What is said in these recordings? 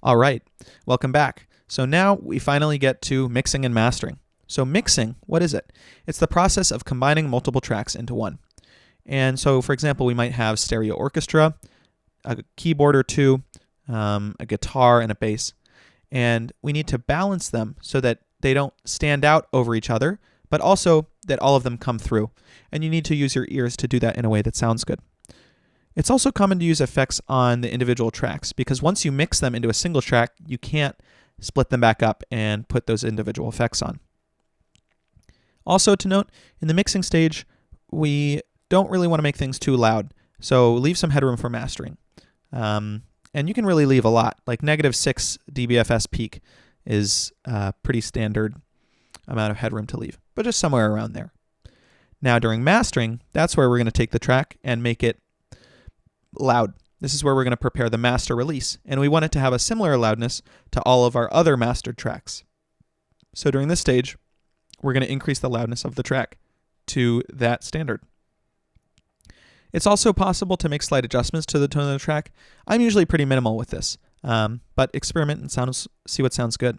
All right, welcome back. So now we finally get to mixing and mastering. So mixing, what is it? It's the process of combining multiple tracks into one. And so, for example, we might have stereo orchestra, a keyboard or two, a guitar, and a bass. And we need to balance them so that they don't stand out over each other, but also that all of them come through. And you need to use your ears to do that in a way that sounds good. It's also common to use effects on the individual tracks because once you mix them into a single track, you can't split them back up and put those individual effects on. Also to note, in the mixing stage, we don't really want to make things too loud, so leave some headroom for mastering. And you can really leave a lot, like -6 dBFS peak is a pretty standard amount of headroom to leave, but just somewhere around there. Now during mastering, that's where we're going to take the track and make it loud. This is where we're going to prepare the master release, and we want it to have a similar loudness to all of our other mastered tracks. So during this stage, we're going to increase the loudness of the track to that standard. It's also possible to make slight adjustments to the tone of the track. I'm usually pretty minimal with this, but experiment and see what sounds good.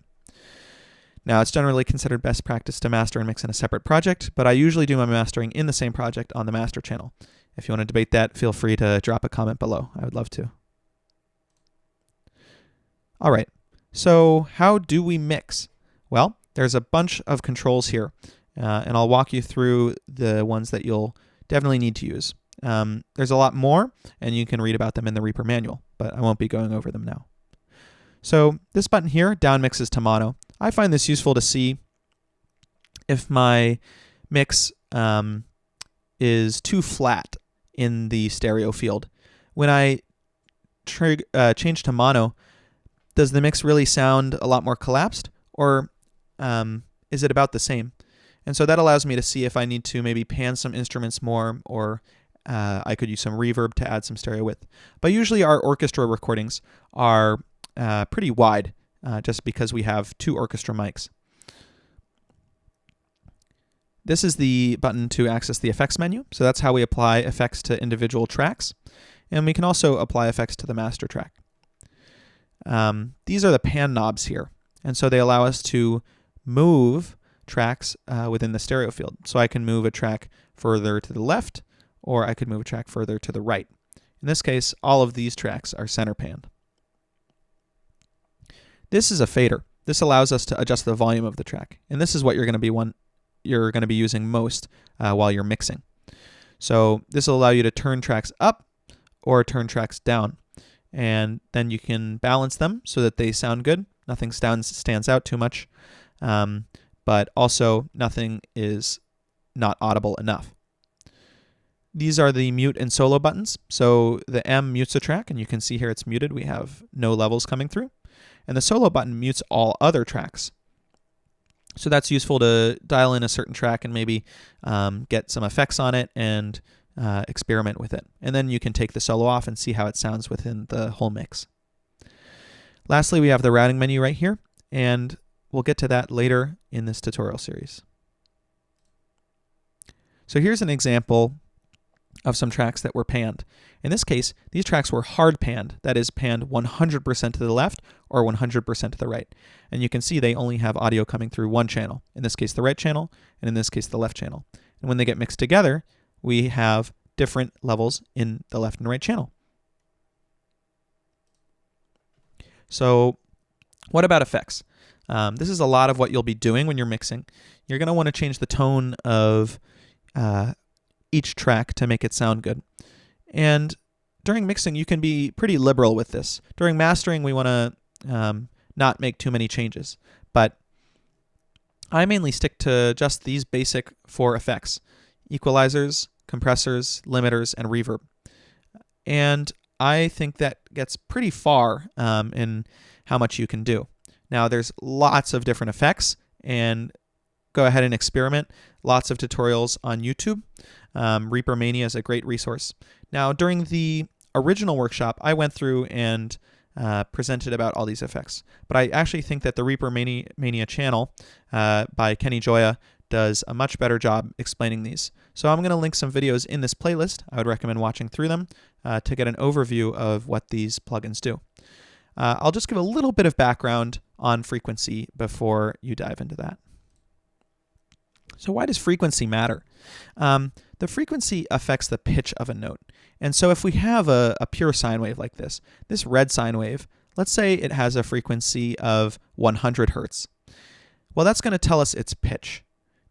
Now, it's generally considered best practice to master and mix in a separate project, but I usually do my mastering in the same project on the master channel. If you want to debate that, feel free to drop a comment below. I would love to. All right, so how do we mix? Well, there's a bunch of controls here, and I'll walk you through the ones that you'll definitely need to use. There's a lot more, and you can read about them in the Reaper manual, but I won't be going over them now. So this button here, down mixes to mono. I find this useful to see if my mix is too flat in the stereo field. When I change to mono, does the mix really sound a lot more collapsed, or is it about the same? And so that allows me to see if I need to maybe pan some instruments more, or I could use some reverb to add some stereo width. But usually our orchestra recordings are pretty wide, just because we have 2 orchestra mics. This is the button to access the effects menu. So that's how we apply effects to individual tracks. And we can also apply effects to the master track. These are the pan knobs here. And so they allow us to move tracks within the stereo field. So I can move a track further to the left, or I could move a track further to the right. In this case, all of these tracks are center panned. This is a fader. This allows us to adjust the volume of the track. And this is what you're going to be using most while you're mixing. So this will allow you to turn tracks up or turn tracks down. And then you can balance them so that they sound good. Nothing stands out too much, but also nothing is not audible enough. These are the mute and solo buttons. So the M mutes a track, and you can see here it's muted. We have no levels coming through. And the solo button mutes all other tracks. So that's useful to dial in a certain track and maybe get some effects on it and experiment with it. And then you can take the solo off and see how it sounds within the whole mix. Lastly, we have the routing menu right here, and we'll get to that later in this tutorial series. So here's an example of some tracks that were panned. In this case, these tracks were hard panned, that is panned 100% to the left or 100% to the right. And you can see they only have audio coming through one channel, in this case the right channel, and in this case the left channel. And when they get mixed together, we have different levels in the left and right channel. So what about effects? This is a lot of what you'll be doing when you're mixing. You're going to want to change the tone of each track to make it sound good. And during mixing, you can be pretty liberal with this. During mastering, we want to not make too many changes. But I mainly stick to just these basic 4 effects: equalizers, compressors, limiters, and reverb. And I think that gets pretty far in how much you can do. Now, there's lots of different effects, and go ahead and experiment. Lots of tutorials on YouTube. Reaper Mania is a great resource. Now, during the original workshop, I went through and presented about all these effects. But I actually think that the Reaper Mania channel by Kenny Gioia does a much better job explaining these. So I'm going to link some videos in this playlist. I would recommend watching through them to get an overview of what these plugins do. I'll just give a little bit of background on frequency before you dive into that. So why does frequency matter? The frequency affects the pitch of a note. And so if we have a pure sine wave like this red sine wave, let's say it has a frequency of 100 hertz. Well, that's going to tell us its pitch.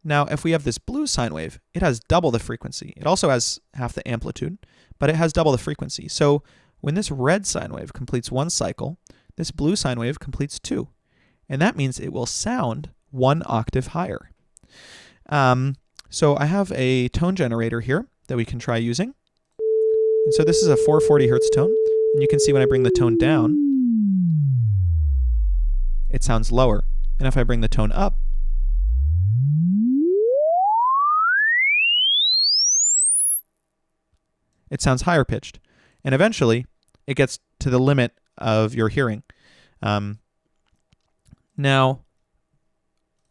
Now, if we have this blue sine wave, it has double the frequency. It also has half the amplitude, but it has double the frequency. So when this red sine wave completes one cycle, this blue sine wave completes two. And that means it will sound 1 octave higher. So I have a tone generator here that we can try using. And so this is a 440 hertz tone. And you can see when I bring the tone down, it sounds lower. And if I bring the tone up, it sounds higher pitched. And eventually, it gets to the limit of your hearing. Now,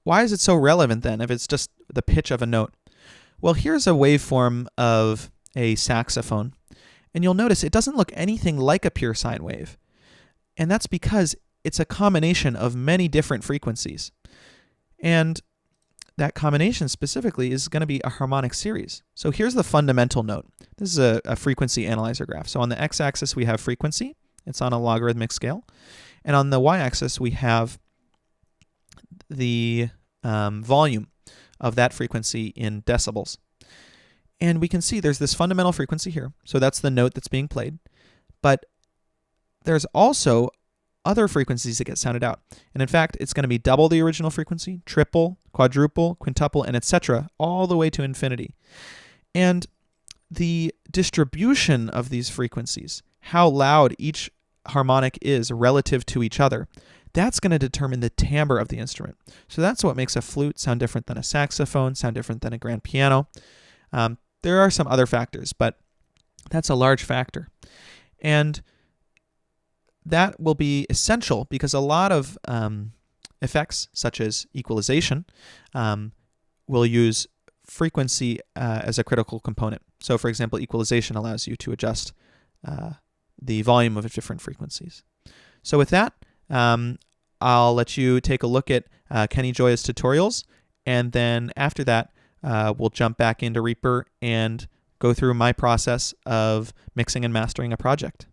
why is it so relevant then if it's just the pitch of a note? Well, here's a waveform of a saxophone. And you'll notice it doesn't look anything like a pure sine wave. And that's because it's a combination of many different frequencies. And that combination specifically is going to be a harmonic series. So here's the fundamental note. This is a frequency analyzer graph. So on the x-axis, we have frequency. It's on a logarithmic scale. And on the y-axis, we have the volume of that frequency in decibels. And we can see there's this fundamental frequency here. So that's the note that's being played. But there's also other frequencies that get sounded out. And in fact, it's going to be double the original frequency, triple, quadruple, quintuple, and etc., all the way to infinity. And the distribution of these frequencies, how loud each harmonic is relative to each other, that's going to determine the timbre of the instrument. So that's what makes a flute sound different than a saxophone, sound different than a grand piano. There are some other factors, but that's a large factor. And that will be essential because a lot of effects, such as equalization, will use frequency as a critical component. So, for example, equalization allows you to adjust the volume of different frequencies. So with that, I'll let you take a look at Kenny Gioia's tutorials, and then after that, we'll jump back into Reaper and go through my process of mixing and mastering a project.